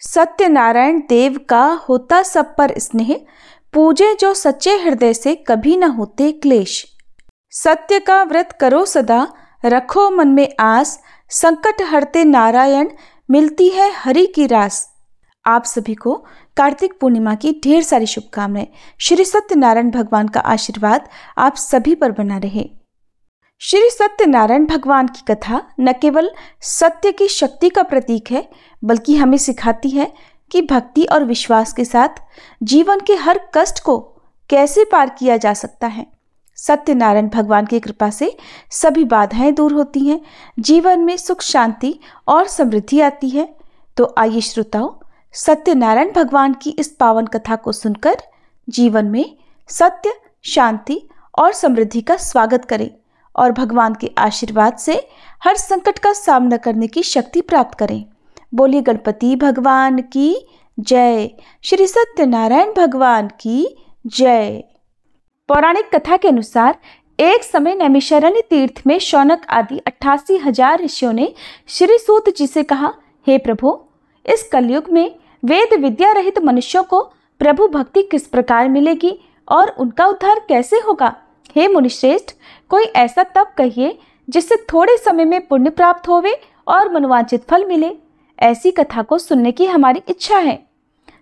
सत्यनारायण देव का होता सब पर स्नेह, पूजे जो सच्चे हृदय से कभी न होते क्लेश। सत्य का व्रत करो सदा, रखो मन में आस, संकट हरते नारायण, मिलती है हरि की रास। आप सभी को कार्तिक पूर्णिमा की ढेर सारी शुभकामनाएं। श्री सत्यनारायण भगवान का आशीर्वाद आप सभी पर बना रहे। श्री सत्यनारायण भगवान की कथा न केवल सत्य की शक्ति का प्रतीक है, बल्कि हमें सिखाती है कि भक्ति और विश्वास के साथ जीवन के हर कष्ट को कैसे पार किया जा सकता है। सत्यनारायण भगवान की कृपा से सभी बाधाएं दूर होती हैं, जीवन में सुख शांति और समृद्धि आती है। तो आइए श्रोताओं, सत्यनारायण भगवान की इस पावन कथा को सुनकर जीवन में सत्य, शांति और समृद्धि का स्वागत करें और भगवान के आशीर्वाद से हर संकट का सामना करने की शक्ति प्राप्त करें। बोलिए गणपति भगवान की जय। श्री सत्यनारायण भगवान की जय। पौराणिक कथा के अनुसार एक समय नैमिषारण्य तीर्थ में शौनक आदि 88,000 ऋषियों ने श्री सूत जी से कहा, हे प्रभु, इस कलयुग में वेद विद्या रहित मनुष्यों को प्रभु भक्ति किस प्रकार मिलेगी और उनका उद्धार कैसे होगा? हे मुनिश्रेष्ठ, कोई ऐसा तप कहिए जिससे थोड़े समय में पुण्य प्राप्त होवे और मनोवांछित फल मिले। ऐसी कथा को सुनने की हमारी इच्छा है।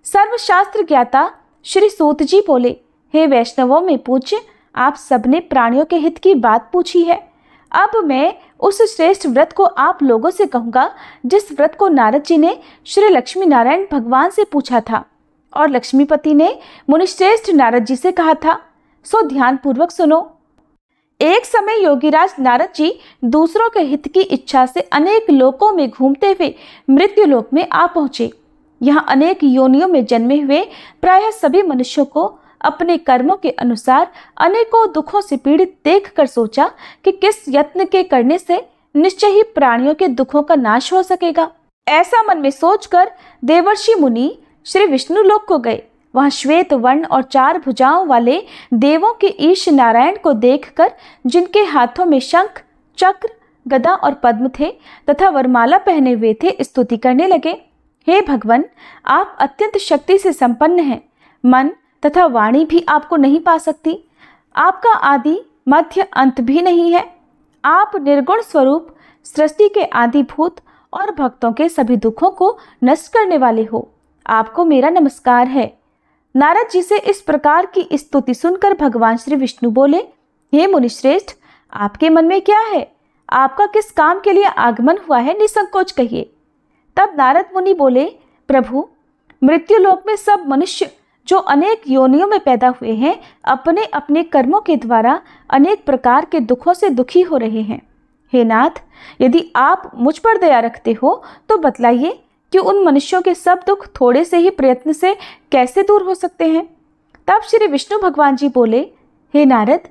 सर्वशास्त्र ज्ञाता श्री सूत जी बोले, हे वैष्णवों में पूज्य, आप सबने प्राणियों के हित की बात पूछी है। अब मैं उस श्रेष्ठ व्रत को आप लोगों से कहूँगा जिस व्रत को नारद जी ने श्री लक्ष्मी नारायण भगवान से पूछा था और लक्ष्मीपति ने मुनिश्रेष्ठ नारद जी से कहा था। सो ध्यान पूर्वक सुनो। एक समय योगीराज नारद जी दूसरों के हित की इच्छा से अनेक लोकों में घूमते हुए मृत्यु लोक में आ पहुंचे। यहाँ अनेक योनियों में जन्मे हुए प्रायः सभी मनुष्यों को अपने कर्मों के अनुसार अनेकों दुखों से पीड़ित देखकर सोचा कि किस यत्न के करने से निश्चय ही प्राणियों के दुखों का नाश हो सकेगा। ऐसा मन में सोचकर देवर्षि मुनि श्री विष्णु लोक को गए। वहां श्वेत वर्ण और 4 भुजाओं वाले देवों के ईश नारायण को देखकर, जिनके हाथों में शंख, चक्र, गदा और पद्म थे तथा वरमाला पहने हुए थे, स्तुति करने लगे। हे भगवान, आप अत्यंत शक्ति से संपन्न हैं। मन तथा वाणी भी आपको नहीं पा सकती। आपका आदि मध्य अंत भी नहीं है। आप निर्गुण स्वरूप, सृष्टि के आदिभूत और भक्तों के सभी दुखों को नष्ट करने वाले हो। आपको मेरा नमस्कार है। नारद जी से इस प्रकार की स्तुति सुनकर भगवान श्री विष्णु बोले, हे मुनिश्रेष्ठ, आपके मन में क्या है? आपका किस काम के लिए आगमन हुआ है? निसंकोच कहिए। तब नारद मुनि बोले, प्रभु, मृत्युलोक में सब मनुष्य जो अनेक योनियों में पैदा हुए हैं, अपने अपने कर्मों के द्वारा अनेक प्रकार के दुखों से दुखी हो रहे हैं। हे नाथ, यदि आप मुझ पर दया रखते हो तो बतलाइए कि उन मनुष्यों के सब दुख थोड़े से ही प्रयत्न से कैसे दूर हो सकते हैं। तब श्री विष्णु भगवान जी बोले, हे नारद,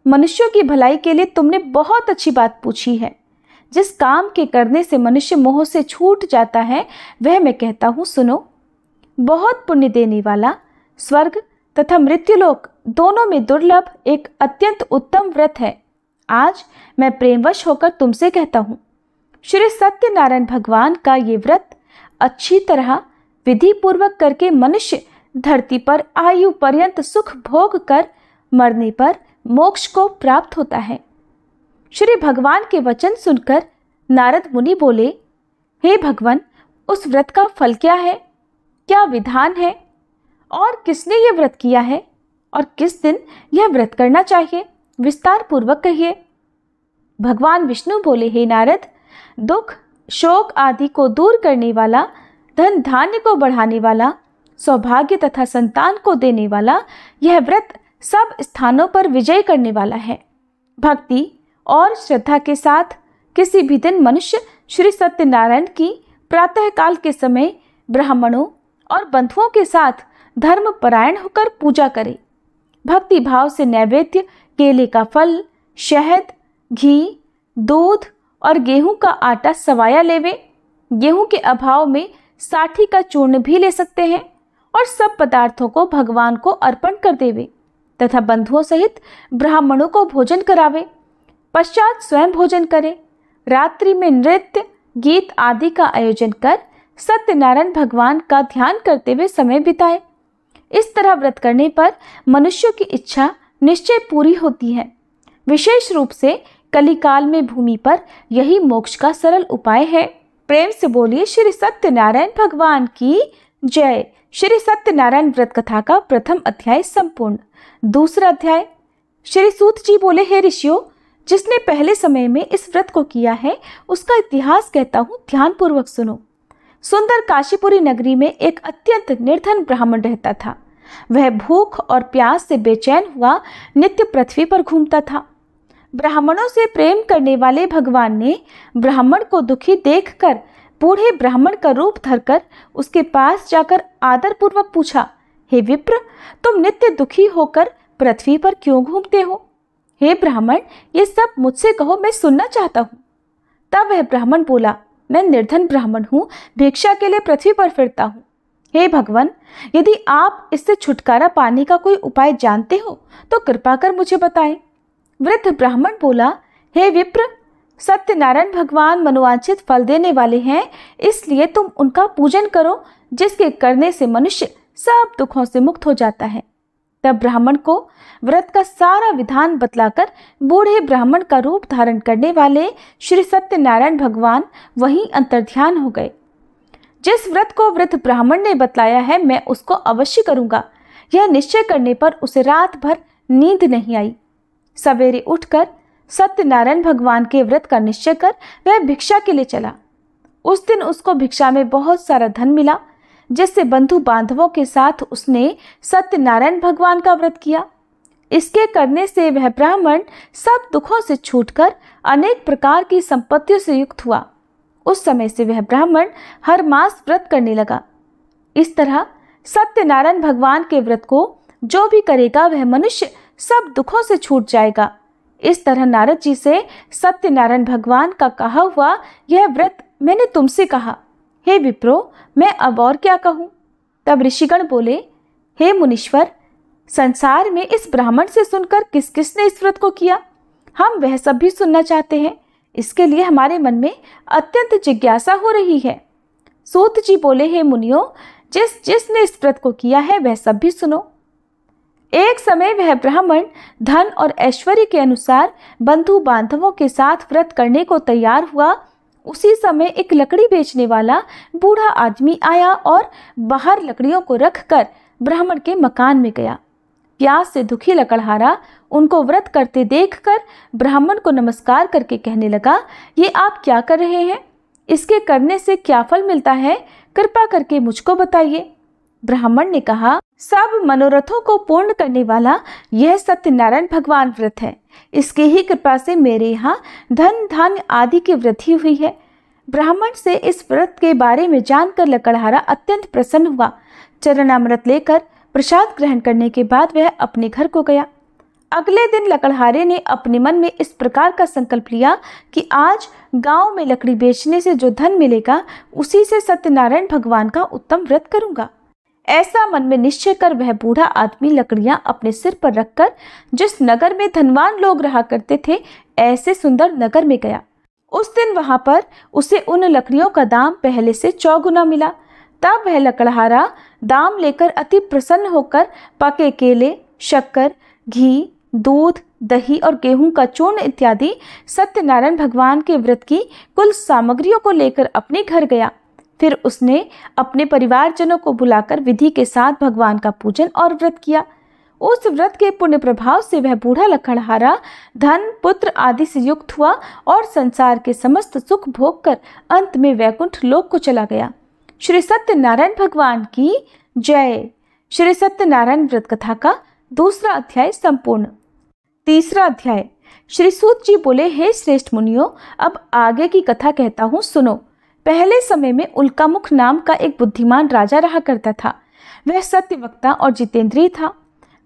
मनुष्यों की भलाई के लिए तुमने बहुत अच्छी बात पूछी है। जिस काम के करने से मनुष्य मोह से छूट जाता है, वह मैं कहता हूँ, सुनो। बहुत पुण्य देने वाला, स्वर्ग तथा मृत्युलोक दोनों में दुर्लभ एक अत्यंत उत्तम व्रत है। आज मैं प्रेमवश होकर तुमसे कहता हूँ, श्री सत्यनारायण भगवान का ये व्रत अच्छी तरह विधि पूर्वक करके मनुष्य धरती पर आयु पर्यंत सुख भोग कर मरने पर मोक्ष को प्राप्त होता है। श्री भगवान के वचन सुनकर नारद मुनि बोले, हे भगवान, उस व्रत का फल क्या है? क्या विधान है? और किसने यह व्रत किया है और किस दिन यह व्रत करना चाहिए? विस्तार पूर्वक कहिए। भगवान विष्णु बोले, हे नारद, दुख, शोक आदि को दूर करने वाला, धन धान्य को बढ़ाने वाला, सौभाग्य तथा संतान को देने वाला यह व्रत सब स्थानों पर विजय करने वाला है। भक्ति और श्रद्धा के साथ किसी भी दिन मनुष्य श्री सत्यनारायण की प्रातःकाल के समय ब्राह्मणों और बंधुओं के साथ धर्म परायण होकर पूजा करे। भक्ति भाव से नैवेद्य, केले का फल, शहद, घी, दूध और गेहूं का आटा सवाया लेवे। गेहूं के अभाव में साठी का चूर्ण भी ले सकते हैं और सब पदार्थों को भगवान को अर्पण कर देवे तथा बंधुओं सहित ब्राह्मणों को भोजन करावे। पश्चात स्वयं भोजन करे। रात्रि में नृत्य, गीत आदि का आयोजन कर सत्यनारायण भगवान का ध्यान करते हुए समय बिताए। इस तरह व्रत करने पर मनुष्यों की इच्छा निश्चय पूरी होती है। विशेष रूप से कलिकाल में भूमि पर यही मोक्ष का सरल उपाय है। प्रेम से बोलिए श्री सत्यनारायण भगवान की जय। श्री सत्यनारायण व्रत कथा का प्रथम अध्याय संपूर्ण। दूसरा अध्याय। श्री सूत जी बोले, हे ऋषियों, जिसने पहले समय में इस व्रत को किया है उसका इतिहास कहता हूँ, ध्यान पूर्वक सुनो। सुंदर काशीपुरी नगरी में एक अत्यंत निर्धन ब्राह्मण रहता था। वह भूख और प्यास से बेचैन हुआ नित्य पृथ्वी पर घूमता था। ब्राह्मणों से प्रेम करने वाले भगवान ने ब्राह्मण को दुखी देखकर बूढ़े ब्राह्मण का रूप धरकर उसके पास जाकर आदरपूर्वक पूछा, हे विप्र, तुम नित्य दुखी होकर पृथ्वी पर क्यों घूमते हो? हे ब्राह्मण, ये सब मुझसे कहो, मैं सुनना चाहता हूँ। तब वह ब्राह्मण बोला, मैं निर्धन ब्राह्मण हूँ, भिक्षा के लिए पृथ्वी पर फिरता हूँ। हे भगवान, यदि आप इससे छुटकारा पाने का कोई उपाय जानते हो तो कृपा कर मुझे बताएं। वृद्ध ब्राह्मण बोला, हे विप्र, सत्यनारायण भगवान मनोवांछित फल देने वाले हैं, इसलिए तुम उनका पूजन करो, जिसके करने से मनुष्य सब दुखों से मुक्त हो जाता है। तब ब्राह्मण को व्रत का सारा विधान बतलाकर बूढ़े ब्राह्मण का रूप धारण करने वाले श्री सत्यनारायण भगवान वहीं अंतर्ध्यान हो गए। जिस व्रत को वृद्ध ब्राह्मण ने बतलाया है, मैं उसको अवश्य करूंगा। यह निश्चय करने पर उसे रात भर नींद नहीं आई। सवेरे उठकर सत्यनारायण भगवान के व्रत का निश्चय कर वह भिक्षा के लिए चला। उस दिन उसको भिक्षा में बहुत सारा धन मिला, जिससे बंधु बांधवों के साथ उसने सत्यनारायण भगवान का व्रत किया। इसके करने से वह ब्राह्मण सब दुखों से छूटकर अनेक प्रकार की संपत्तियों से युक्त हुआ। उस समय से वह ब्राह्मण हर मास व्रत करने लगा। इस तरह सत्यनारायण भगवान के व्रत को जो भी करेगा वह मनुष्य सब दुखों से छूट जाएगा। इस तरह नारद जी से सत्यनारायण भगवान का कहा हुआ यह व्रत मैंने तुमसे कहा। हे विप्रो, मैं अब और क्या कहूँ? तब ऋषिगण बोले, हे मुनीश्वर, संसार में इस ब्राह्मण से सुनकर किस किसने इस व्रत को किया, हम वह सब भी सुनना चाहते हैं। इसके लिए हमारे मन में अत्यंत जिज्ञासा हो रही है। सूत जी बोले, हे मुनियों, जिसने इस व्रत को किया है वह सब भी सुनो। एक समय वह ब्राह्मण धन और ऐश्वर्य के अनुसार बंधु बांधवों के साथ व्रत करने को तैयार हुआ। उसी समय एक लकड़ी बेचने वाला बूढ़ा आदमी आया और बाहर लकड़ियों को रखकर ब्राह्मण के मकान में गया। प्यास से दुखी लकड़हारा उनको व्रत करते देखकर ब्राह्मण को नमस्कार करके कहने लगा, ये आप क्या कर रहे हैं? इसके करने से क्या फल मिलता है? कृपा करके मुझको बताइए। ब्राह्मण ने कहा, सब मनोरथों को पूर्ण करने वाला यह सत्यनारायण भगवान व्रत है। इसकी ही कृपा से मेरे यहाँ धन धान्य आदि की वृद्धि हुई है। ब्राह्मण से इस व्रत के बारे में जानकर लकड़हारा अत्यंत प्रसन्न हुआ। चरणामृत लेकर प्रसाद ग्रहण करने के बाद वह अपने घर को गया। अगले दिन लकड़हारे ने अपने मन में इस प्रकार का संकल्प लिया कि आज गांव में लकड़ी बेचने से जो धन मिलेगा उसी से सत्यनारायण भगवान का उत्तम व्रत करूंगा। ऐसा मन में निश्चय कर वह बूढ़ा आदमी लकड़ियां अपने सिर पर रखकर जिस नगर में धनवान लोग रहा करते थे ऐसे सुंदर नगर में गया। उस दिन वहां पर उसे उन लकड़ियों का दाम पहले से 4 गुना मिला। तब वह लकड़हारा दाम लेकर अति प्रसन्न होकर पके केले, शक्कर, घी, दूध, दही और गेहूं का चूर्ण इत्यादि सत्यनारायण भगवान के व्रत की कुल सामग्रियों को लेकर अपने घर गया। फिर उसने अपने परिवारजनों को बुलाकर विधि के साथ भगवान का पूजन और व्रत किया। उस व्रत के पुण्य प्रभाव से वह बूढ़ा लकड़हारा धन, पुत्र आदि से युक्त हुआ और संसार के समस्त सुख भोग कर अंत में वैकुंठ लोक को चला गया। श्री सत्यनारायण भगवान की जय। श्री सत्यनारायण व्रत कथा का दूसरा अध्याय संपूर्ण। तीसरा अध्याय। श्री सूत जी बोले, हे श्रेष्ठ मुनियों, अब आगे की कथा कहता हूँ, सुनो। पहले समय में उल्कामुख नाम का एक बुद्धिमान राजा रहा करता था। वह सत्यवक्ता और जितेंद्रिय था।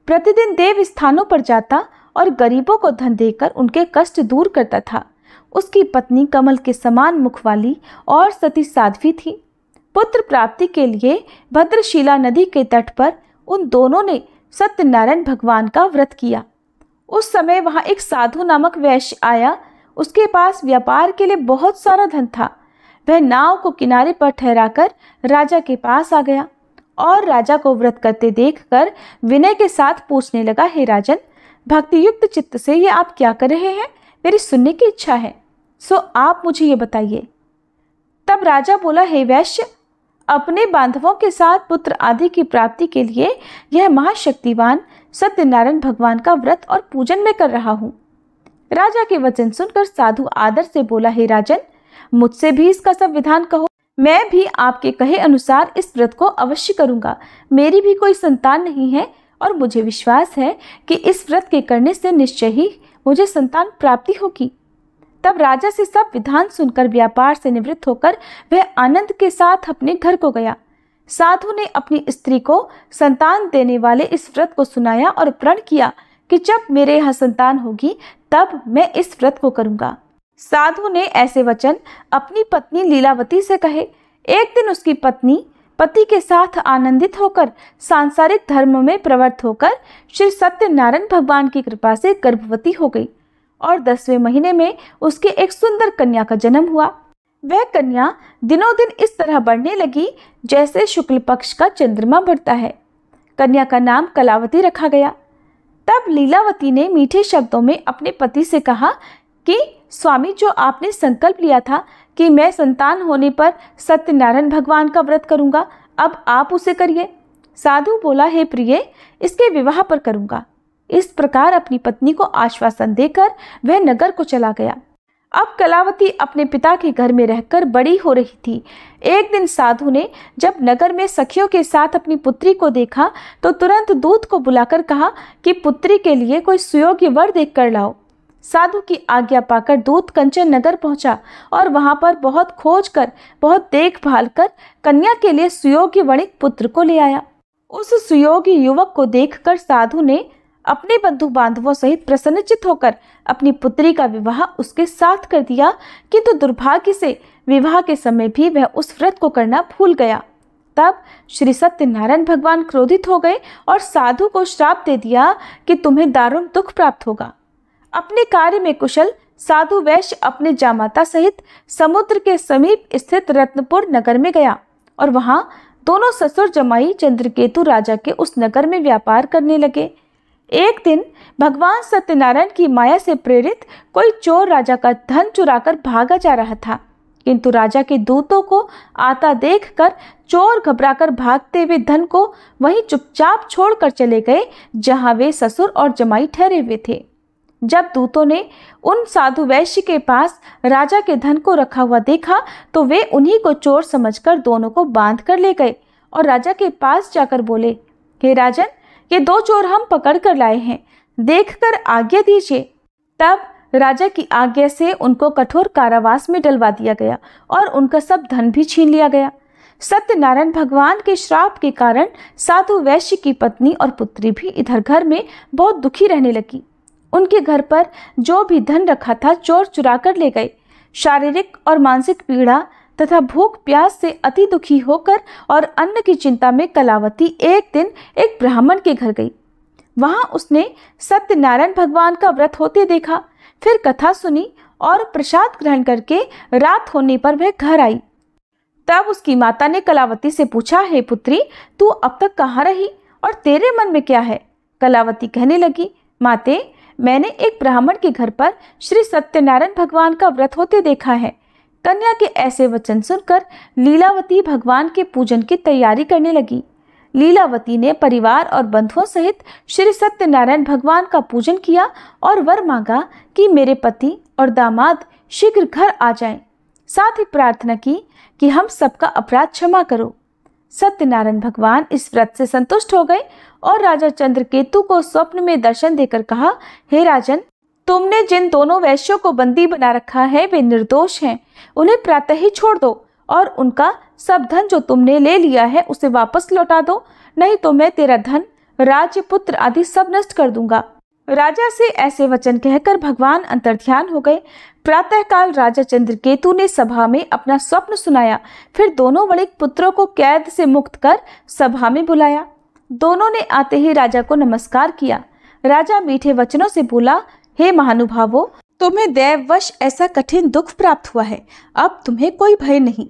प्रतिदिन देव स्थानों पर जाता और गरीबों को धन देकर उनके कष्ट दूर करता था। उसकी पत्नी कमल के समान मुख वाली और सती साध्वी थी। पुत्र प्राप्ति के लिए भद्रशिला नदी के तट पर उन दोनों ने सत्यनारायण भगवान का व्रत किया। उस समय वहां एक साधु नामक वैश्य आया। उसके पास व्यापार के लिए बहुत सारा धन था। वह नाव को किनारे पर ठहराकर राजा के पास आ गया और राजा को व्रत करते देखकर विनय के साथ पूछने लगा, हे राजन, भक्ति युक्त चित्त से ये आप क्या कर रहे हैं? मेरी सुनने की इच्छा है, सो आप मुझे ये बताइए। तब राजा बोला, हे वैश्य, अपने बांधवों के साथ पुत्र आदि की प्राप्ति के लिए यह महाशक्तिवान सत्यनारायण भगवान का व्रत और पूजन में कर रहा हूँ। राजा के वचन सुनकर साधु आदर से बोला, हे राजन, मुझसे भी इसका सब विधान कहो, मैं भी आपके कहे अनुसार इस व्रत को अवश्य करूंगा। मेरी भी कोई संतान नहीं है और मुझे विश्वास है कि इस व्रत के करने से निश्चय ही मुझे संतान प्राप्ति होगी। तब राजा से सब विधान सुनकर व्यापार से निवृत्त होकर वह आनंद के साथ अपने घर को गया। साधु ने अपनी स्त्री को संतान देने वाले इस व्रत को सुनाया और प्रण किया कि जब मेरे यहाँ संतान होगी तब मैं इस व्रत को करूंगा। साधु ने ऐसे वचन अपनी पत्नी लीलावती से कहे। एक दिन उसकी पत्नी पति के साथ आनंदित होकर सांसारिक धर्म में प्रवृत्त होकर श्री सत्यनारायण भगवान की कृपा से गर्भवती हो गई और 10वें महीने में उसके एक सुंदर कन्या का जन्म हुआ। वह कन्या दिनों दिन इस तरह बढ़ने लगी जैसे शुक्ल पक्ष का चंद्रमा बढ़ता है। कन्या का नाम कलावती रखा गया। तब लीलावती ने मीठे शब्दों में अपने पति से कहा कि स्वामी, जो आपने संकल्प लिया था कि मैं संतान होने पर सत्यनारायण भगवान का व्रत करूंगा, अब आप उसे करिए। साधु बोला, हे प्रिय, इसके विवाह पर करूंगा। इस प्रकार अपनी पत्नी को आश्वासन देकर वह नगर को चला गया। अब कलावती अपने पिता के घर में रहकर बड़ी हो रही थी। एक दिन साधु ने जब नगर में सखियों के साथ अपनी पुत्री को देखा तो तुरंत दूत को बुलाकर कहा कि पुत्री के लिए कोई सुयोग्य वर देख कर लाओ। साधु की आज्ञा पाकर दूत कंचन नगर पहुंचा और वहां पर बहुत खोज कर, बहुत देखभाल कर कन्या के लिए सुयोग्य वणिक पुत्र को ले आया। उस सुयोग्य युवक को देखकर साधु ने अपने बंधु बांधवों सहित प्रसन्नचित होकर अपनी पुत्री का विवाह उसके साथ कर दिया, किंतु दुर्भाग्य से विवाह के समय भी वह उस व्रत को करना भूल गया। तब श्री सत्यनारायण भगवान क्रोधित हो गए और साधु को श्राप दे दिया कि तुम्हें दारुण दुख प्राप्त होगा। अपने कार्य में कुशल साधु वैश्य अपने जामाता सहित समुद्र के समीप स्थित रत्नपुर नगर में गया और वहां दोनों ससुर जमाई चंद्रकेतु राजा के उस नगर में व्यापार करने लगे। एक दिन भगवान सत्यनारायण की माया से प्रेरित कोई चोर राजा का धन चुराकर भागा जा रहा था, किंतु राजा के दूतों को आता देखकर चोर घबराकर भागते हुए धन को वहीं चुपचाप छोड़कर चले गए जहां वे ससुर और जमाई ठहरे हुए थे। जब दूतों ने उन साधु वैश्य के पास राजा के धन को रखा हुआ देखा तो वे उन्हीं को चोर समझकर दोनों को बांध कर ले गए और राजा के पास जाकर बोले, हे राजन, ये 2 चोर हम पकड़ कर लाए हैं, देखकर आज्ञा दीजिए। तब राजा की आज्ञा से उनको कठोर कारावास में डलवा दिया गया और उनका सब धन भी छीन लिया गया। सत्यनारायण भगवान के श्राप के कारण साधु वैश्य की पत्नी और पुत्री भी इधर घर में बहुत दुखी रहने लगी। उनके घर पर जो भी धन रखा था चोर चुरा कर ले गए। शारीरिक और मानसिक पीड़ा तथा भूख प्यास से अति दुखी होकर और अन्न की चिंता में कलावती एक दिन एक ब्राह्मण के घर गई। वहां उसने सत्यनारायण भगवान का व्रत होते देखा, फिर कथा सुनी और प्रसाद ग्रहण करके रात होने पर वह घर आई। तब उसकी माता ने कलावती से पूछा, हे पुत्री, तू अब तक कहाँ रही और तेरे मन में क्या है? कलावती कहने लगी, माते, मैंने एक ब्राह्मण के घर पर श्री सत्यनारायण भगवान का व्रत होते देखा है। कन्या के ऐसे वचन सुनकर लीलावती भगवान के पूजन की तैयारी करने लगी। लीलावती ने परिवार और बंधुओं सहित श्री सत्यनारायण भगवान का पूजन किया और वर मांगा कि मेरे पति और दामाद शीघ्र घर आ जाएं। साथ ही प्रार्थना की कि हम सबका अपराध क्षमा करो। सत्यनारायण भगवान इस व्रत से संतुष्ट हो गए और राजा चंद्रकेतु को स्वप्न में दर्शन देकर कहा, हे राजन, तुमने जिन दोनों वैश्यों को बंदी बना रखा है वे निर्दोष हैं। उन्हें प्रातः ही छोड़ दो और उनका सब धन जो तुमने ले लिया है उसे वापस लौटा दो, नहीं तो मैं तेरा धन, राज्य, पुत्र आदि सब नष्ट कर दूंगा। राजा से ऐसे वचन कहकर भगवान अंतर्ध्यान हो गए। प्रातःकाल राजा चंद्रकेतु ने सभा में अपना स्वप्न सुनाया। फिर दोनों वणिक पुत्रों को कैद से मुक्त कर सभा में बुलाया। दोनों ने आते ही राजा को नमस्कार किया। राजा मीठे वचनों से बोला, हे महानुभावों, तुम्हें दैववश ऐसा कठिन दुख प्राप्त हुआ है, अब तुम्हें कोई भय नहीं।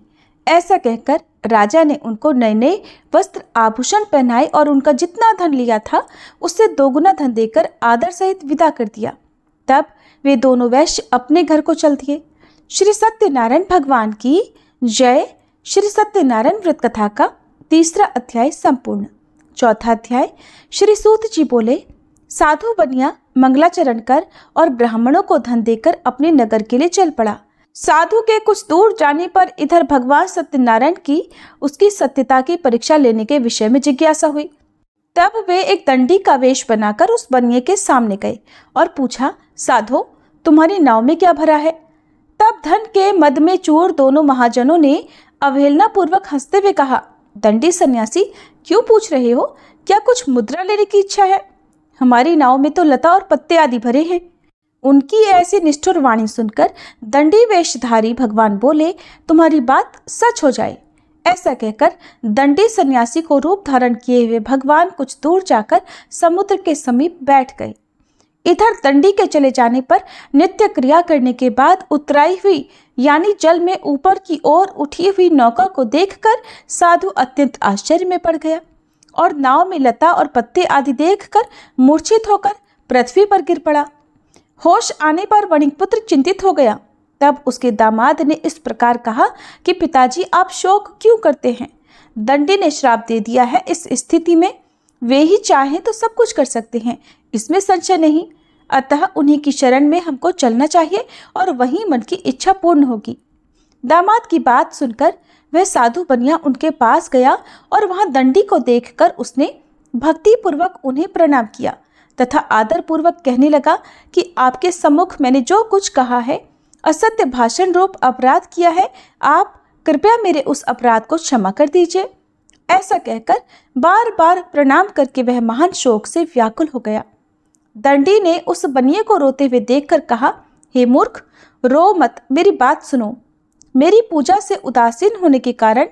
ऐसा कहकर राजा ने उनको नए नए वस्त्र आभूषण पहनाए और उनका जितना धन लिया था उससे दोगुना धन देकर आदर सहित विदा कर दिया। तब वे दोनों वैश्य अपने घर को चल दिए। श्री सत्यनारायण भगवान की जय। श्री सत्यनारायण व्रत कथा का 3रा अध्याय संपूर्ण। 4था अध्याय। श्री सूत जी बोले, साधु बनिया मंगलाचरण कर और ब्राह्मणों को धन देकर अपने नगर के लिए चल पड़ा। साधु के कुछ दूर जाने पर इधर भगवान सत्यनारायण की उसकी सत्यता की परीक्षा लेने के विषय में जिज्ञासा हुई। तब वे एक दंडी का वेश बनाकर उस बनिए के सामने गए और पूछा, साधो तुम्हारी नाव में क्या भरा है? तब धन के मद में चूर दोनों महाजनों ने अवहेलना पूर्वक हंसते हुए कहा, दंडी सन्यासी क्यों पूछ रहे हो? क्या कुछ मुद्रा लेने की इच्छा है? हमारी नाव में तो लता और पत्ते आदि भरे हैं। उनकी ऐसी निष्ठुर वाणी सुनकर दंडी वेशधारी भगवान बोले, तुम्हारी बात सच हो जाए। ऐसा कहकर दंडी सन्यासी को रूप धारण किए हुए भगवान कुछ दूर जाकर समुद्र के समीप बैठ गए। इधर दंडी के चले जाने पर नित्य क्रिया करने के बाद उतराई हुई यानी जल में ऊपर की ओर उठी हुई नौका को देखकर साधु अत्यंत आश्चर्य में पड़ गया और नाव में लता और पत्ते आदि देखकर मूर्छित होकर पृथ्वी पर गिर पड़ा। होश आने पर वणिकपुत्र चिंतित हो गया। तब उसके दामाद ने इस प्रकार कहा कि पिताजी आप शोक क्यों करते हैं? दंडी ने श्राप दे दिया है। इस स्थिति में वे ही चाहें तो सब कुछ कर सकते हैं, इसमें संशय नहीं। अतः उन्हीं की शरण में हमको चलना चाहिए और वहीं मन की इच्छा पूर्ण होगी। दामाद की बात सुनकर वह साधु बनिया उनके पास गया और वहां दंडी को देखकर उसने भक्ति पूर्वक उन्हें प्रणाम किया तथा आदर पूर्वक कहने लगा कि आपके सम्मुख मैंने जो कुछ कहा है, असत्य भाषण रूप अपराध किया है, आप कृपया मेरे उस अपराध को क्षमा कर दीजिए। ऐसा कहकर बार बार प्रणाम करके वह महान शोक से व्याकुल हो गया। दंडी ने उस बनिए को रोते हुए देखकर कहा, हे मूर्ख, रो मत, मेरी बात सुनो। मेरी पूजा से उदासीन होने के कारण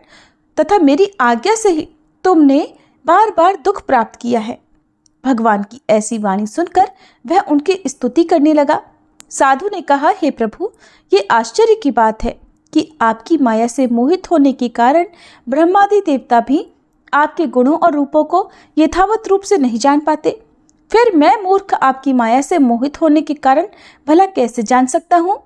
तथा मेरी आज्ञा से ही तुमने बार बार दुख प्राप्त किया है। भगवान की ऐसी वाणी सुनकर वह उनकी स्तुति करने लगा। साधु ने कहा, हे प्रभु, ये आश्चर्य की बात है कि आपकी माया से मोहित होने के कारण ब्रह्मादि देवता भी आपके गुणों और रूपों को यथावत रूप से नहीं जान पाते। फिर मैं मूर्ख आपकी माया से मोहित होने के कारण भला कैसे जान सकता हूँ?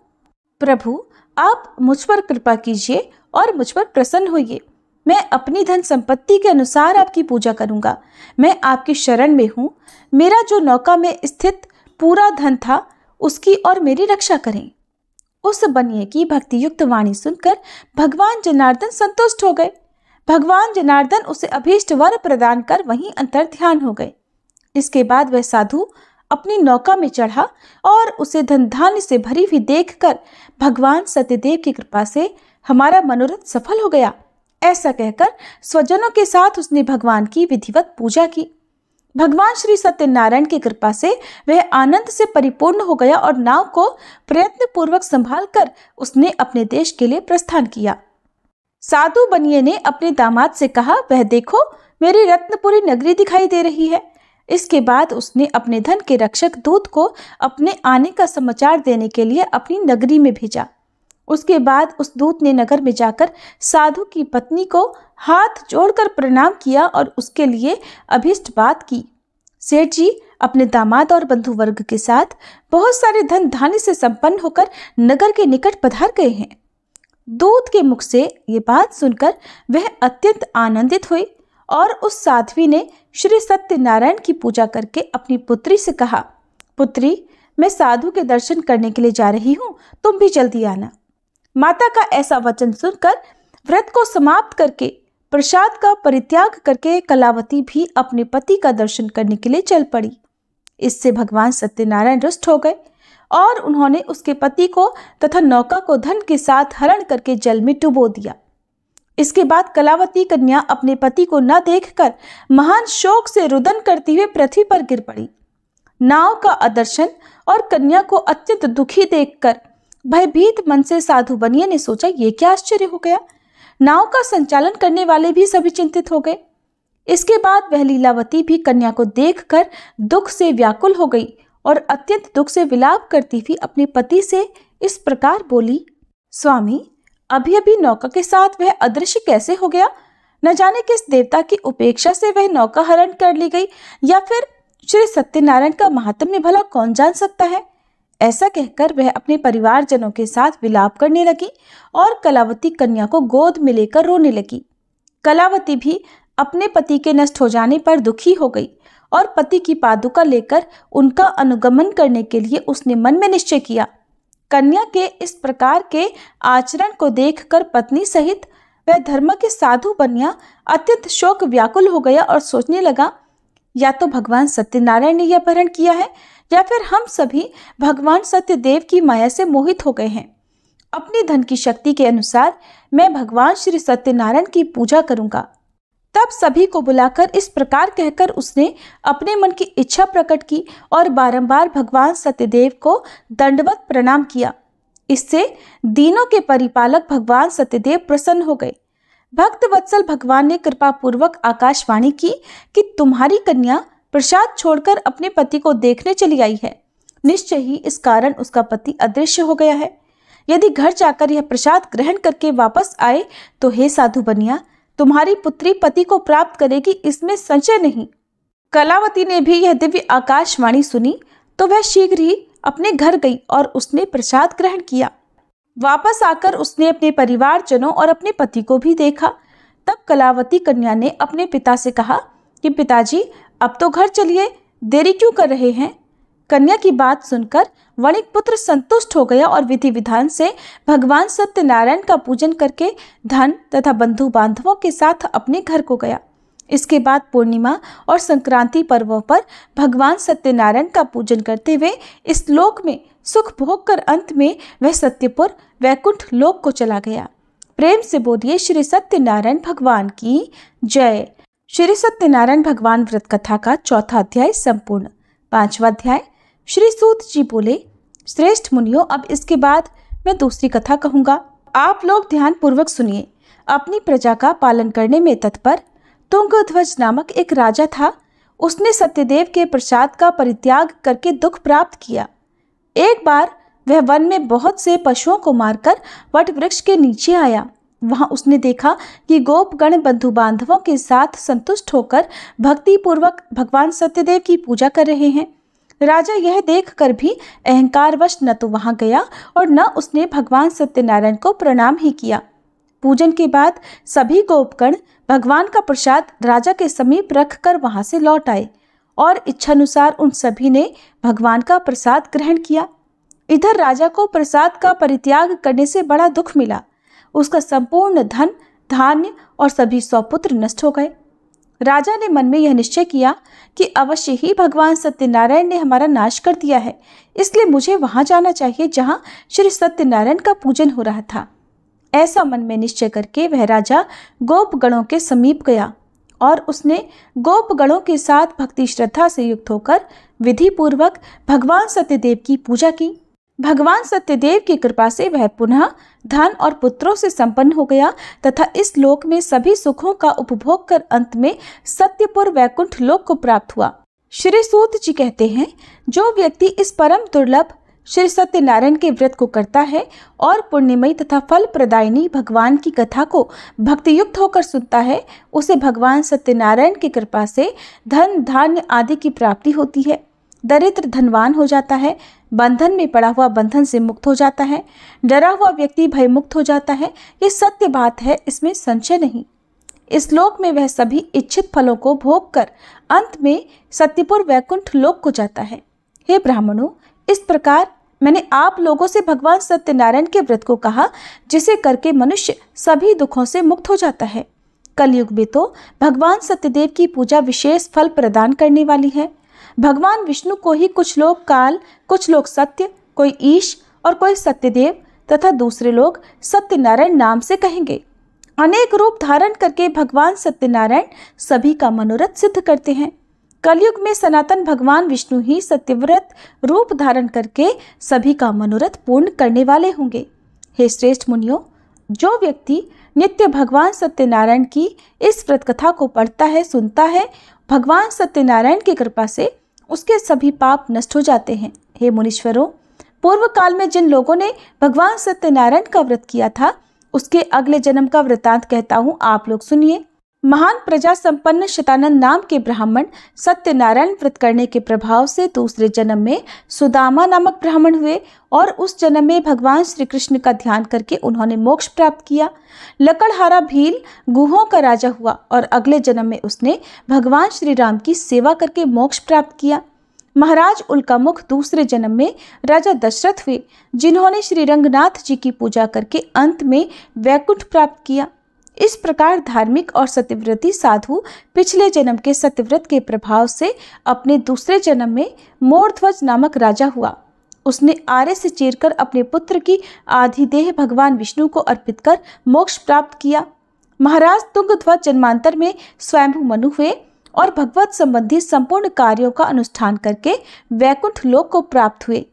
प्रभु, आप मुझ पर कृपा कीजिए और मुझ पर प्रसन्न होइए। मैं अपनी धन संपत्ति के अनुसार आपकी पूजा करूंगा। मैं आपकी शरण में हूँ। मेरा जो नौका में स्थित पूरा धन था उसकी और मेरी रक्षा करें। उस बनिए की भक्ति युक्त वाणी सुनकर भगवान जनार्दन संतुष्ट हो गए। भगवान जनार्दन उसे अभीष्ट वर प्रदान कर वहीं अंतर ध्यान हो गए। इसके बाद वह साधु अपनी नौका में चढ़ा और उसे धन धान्य से भरी हुई देखकर भगवान सत्यदेव की कृपा से हमारा मनोरथ सफल हो गया। ऐसा कहकर स्वजनों के साथ उसने भगवान की विधिवत पूजा की। भगवान श्री सत्यनारायण की कृपा से वह आनंद से परिपूर्ण हो गया और नाव को प्रयत्न पूर्वक संभाल कर उसने अपने देश के लिए प्रस्थान किया। साधु बनिए ने अपने दामाद से कहा, वह देखो, मेरी रत्नपुरी नगरी दिखाई दे रही है। इसके बाद उसने अपने धन के रक्षक दूत को अपने आने का समाचार देने के लिए अपनी नगरी में भेजा। उसके बाद उस दूत ने नगर में जाकर साधु की पत्नी को हाथ जोड़कर प्रणाम किया और उसके लिए अभीष्ट बात की। सेठ जी अपने दामाद और बंधु वर्ग के साथ बहुत सारे धन धान्य से संपन्न होकर नगर के निकट पधार गए हैं। दूत के मुख से ये बात सुनकर वह अत्यंत आनंदित हुई और उस साध्वी ने श्री सत्यनारायण की पूजा करके अपनी पुत्री से कहा, पुत्री, मैं साधु के दर्शन करने के लिए जा रही हूँ, तुम भी जल्दी आना। माता का ऐसा वचन सुनकर व्रत को समाप्त करके प्रसाद का परित्याग करके कलावती भी अपने पति का दर्शन करने के लिए चल पड़ी। इससे भगवान सत्यनारायण रुष्ट हो गए और उन्होंने उसके पति को तथा नौका को धन के साथ हरण करके जल में डुबो दिया। इसके बाद कलावती कन्या अपने पति को न देखकर महान शोक से रुदन करती हुए पृथ्वी पर गिर पड़ी। नाव का अदर्शन और कन्या को अत्यंत दुखी देखकर भयभीत मन से साधु बनिए ने सोचा, ये क्या आश्चर्य हो गया। नाव का संचालन करने वाले भी सभी चिंतित हो गए। इसके बाद वह लीलावती भी कन्या को देखकर दुख से व्याकुल हो गई और अत्यंत दुख से विलाप करती हुई अपने पति से इस प्रकार बोली, स्वामी, अभी अभी नौका के साथ वह अदृश्य कैसे हो गया? न जाने किस देवता की उपेक्षा से वह नौका हरण कर ली गई, या फिर श्री सत्यनारायण का महात्म्य भला कौन जान सकता है। ऐसा कहकर वह अपने परिवारजनों के साथ विलाप करने लगी और कलावती कन्या को गोद में लेकर रोने लगी। कलावती भी अपने पति के नष्ट हो जाने पर दुखी हो गई और पति की पादुका लेकर उनका अनुगमन करने के लिए उसने मन में निश्चय किया। कन्या के इस प्रकार के आचरण को देखकर पत्नी सहित वह धर्म के साधु कन्या अत्यंत शोक व्याकुल हो गया और सोचने लगा, या तो भगवान सत्यनारायण ने यह अपहरण किया है, या फिर हम सभी भगवान सत्यदेव की माया से मोहित हो गए हैं। अपनी धन की शक्ति के अनुसार मैं भगवान श्री सत्यनारायण की पूजा करूंगा। तब सभी को बुलाकर इस प्रकार कहकर उसने अपने मन की इच्छा प्रकट की और बारंबार भगवान सत्यदेव को दंडवत प्रणाम किया। इससे दीनों के परिपालक भगवान सत्यदेव प्रसन्न हो गए। भक्त वत्सल भगवान ने कृपा पूर्वक आकाशवाणी की कि तुम्हारी कन्या प्रसाद छोड़कर अपने पति को देखने चली आई है। निश्चय ही इस कारण उसका पति अदृश्य हो गया है। यदि घर जाकर यह प्रसाद ग्रहण करके वापस आए तो हे साधु बनिया, तुम्हारी पुत्री पति को प्राप्त करेगी, इसमें संशय नहीं। कलावती ने भी यह दिव्य आकाशवाणी सुनी तो वह शीघ्र ही अपने घर गई और उसने प्रसाद ग्रहण किया। वापस आकर उसने अपने परिवारजनों और अपने पति को भी देखा। तब कलावती कन्या ने अपने पिता से कहा कि पिताजी, अब तो घर चलिए, देरी क्यों कर रहे हैं? कन्या की बात सुनकर वणिक पुत्र संतुष्ट हो गया और विधि विधान से भगवान सत्यनारायण का पूजन करके धन तथा बंधु बांधवों के साथ अपने घर को गया। इसके बाद पूर्णिमा और संक्रांति पर्वों पर भगवान सत्यनारायण का पूजन करते हुए इस लोक में सुख भोग कर अंत में वह सत्यपुर वैकुंठ लोक को चला गया। प्रेम से बोलिए श्री सत्यनारायण भगवान की जय। श्री सत्यनारायण भगवान व्रत कथा का चौथा अध्याय संपूर्ण। पांचवा अध्याय। श्री सूत जी बोले, श्रेष्ठ मुनियों, अब इसके बाद मैं दूसरी कथा कहूंगा। आप लोग ध्यान पूर्वक सुनिए। अपनी प्रजा का पालन करने में तत्पर तुंगध्वज नामक एक राजा था। उसने सत्यदेव के प्रसाद का परित्याग करके दुख प्राप्त किया। एक बार वह वन में बहुत से पशुओं को मारकर वट वृक्ष के नीचे आया। वहां उसने देखा कि गोपगण बंधु बांधवों के साथ संतुष्ट होकर भक्ति पूर्वक भगवान सत्यदेव की पूजा कर रहे हैं। राजा यह देखकर भी अहंकारवश न तो वहां गया और न उसने भगवान सत्यनारायण को प्रणाम ही किया। पूजन के बाद सभी गोपगण भगवान का प्रसाद राजा के समीप रखकर वहां से लौट आए और इच्छानुसार उन सभी ने भगवान का प्रसाद ग्रहण किया। इधर राजा को प्रसाद का परित्याग करने से बड़ा दुख मिला। उसका संपूर्ण धन, धान्य और सभी सौपुत्र नष्ट हो गए। राजा ने मन में यह निश्चय किया कि अवश्य ही भगवान सत्यनारायण ने हमारा नाश कर दिया है, इसलिए मुझे वहां जाना चाहिए जहां श्री सत्यनारायण का पूजन हो रहा था। ऐसा मन में निश्चय करके वह राजा गोपगणों के समीप गया और उसने गोपगणों के साथ भक्ति श्रद्धा से युक्त होकर विधि पूर्वक भगवान सत्यदेव की पूजा की। भगवान सत्यदेव की कृपा से वह पुनः धन और पुत्रों से संपन्न हो गया तथा इस लोक में सभी सुखों का उपभोग कर अंत में सत्यपुर वैकुंठ लोक को प्राप्त हुआ। श्री सूत जी कहते हैं, जो व्यक्ति इस परम दुर्लभ श्री सत्यनारायण के व्रत को करता है और पुण्यमयी तथा फल प्रदायिनी भगवान की कथा को भक्ति युक्त होकर सुनता है, उसे भगवान सत्यनारायण की कृपा से धन धान्य आदि की प्राप्ति होती है। दरिद्र धनवान हो जाता है, बंधन में पड़ा हुआ बंधन से मुक्त हो जाता है, डरा हुआ व्यक्ति भयमुक्त हो जाता है। ये सत्य बात है, इसमें संशय नहीं। इस लोक में वह सभी इच्छित फलों को भोग कर अंत में सत्यपुर वैकुंठ लोक को जाता है। हे ब्राह्मणों, इस प्रकार मैंने आप लोगों से भगवान सत्यनारायण के व्रत को कहा, जिसे करके मनुष्य सभी दुखों से मुक्त हो जाता है। कलयुग में तो भगवान सत्यदेव की पूजा विशेष फल प्रदान करने वाली है। भगवान विष्णु को ही कुछ लोग काल, कुछ लोग सत्य, कोई ईश और कोई सत्यदेव तथा दूसरे लोग सत्यनारायण नाम से कहेंगे। अनेक रूप धारण करके भगवान सत्यनारायण सभी का मनोरथ सिद्ध करते हैं। कलयुग में सनातन भगवान विष्णु ही सत्यव्रत रूप धारण करके सभी का मनोरथ पूर्ण करने वाले होंगे। हे श्रेष्ठ मुनियों, जो व्यक्ति नित्य भगवान सत्यनारायण की इस व्रत कथा को पढ़ता है, सुनता है, भगवान सत्यनारायण की कृपा से उसके सभी पाप नष्ट हो जाते हैं। हे मुनीश्वरों, पूर्व काल में जिन लोगों ने भगवान सत्यनारायण का व्रत किया था, उसके अगले जन्म का वृतांत कहता हूँ, आप लोग सुनिए। महान प्रजा संपन्न शतानंद नाम के ब्राह्मण सत्यनारायण व्रत करने के प्रभाव से दूसरे जन्म में सुदामा नामक ब्राह्मण हुए और उस जन्म में भगवान श्री कृष्ण का ध्यान करके उन्होंने मोक्ष प्राप्त किया। लकड़हारा भील गुहों का राजा हुआ और अगले जन्म में उसने भगवान श्री राम की सेवा करके मोक्ष प्राप्त किया। महाराज उल्कामुख दूसरे जन्म में राजा दशरथ हुए, जिन्होंने श्री रंगनाथ जी की पूजा करके अंत में वैकुंठ प्राप्त किया। इस प्रकार धार्मिक और सत्यव्रती साधु पिछले जन्म के सत्यव्रत के प्रभाव से अपने दूसरे जन्म में मोरध्वज नामक राजा हुआ। उसने आरे से चीरकर अपने पुत्र की आधी देह भगवान विष्णु को अर्पित कर मोक्ष प्राप्त किया। महाराज तुंगध्वज जन्मांतर में स्वयंभू मनु हुए और भगवत संबंधी संपूर्ण कार्यों का अनुष्ठान करके वैकुंठ लोक को प्राप्त हुए।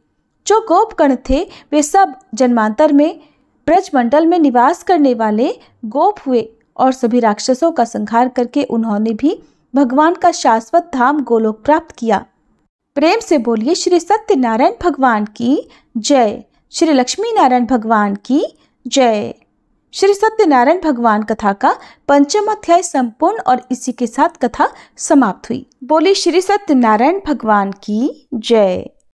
जो गोपगण थे वे सब जन्मांतर में ब्रजमंडल में निवास करने वाले गोप हुए और सभी राक्षसों का संहार करके उन्होंने भी भगवान का शाश्वत धाम गोलोक प्राप्त किया। प्रेम से बोलिए श्री सत्यनारायण भगवान की जय, श्री लक्ष्मी नारायण भगवान की जय। श्री सत्यनारायण भगवान कथा का 5वां अध्याय संपूर्ण और इसी के साथ कथा समाप्त हुई। बोली श्री सत्यनारायण भगवान की जय।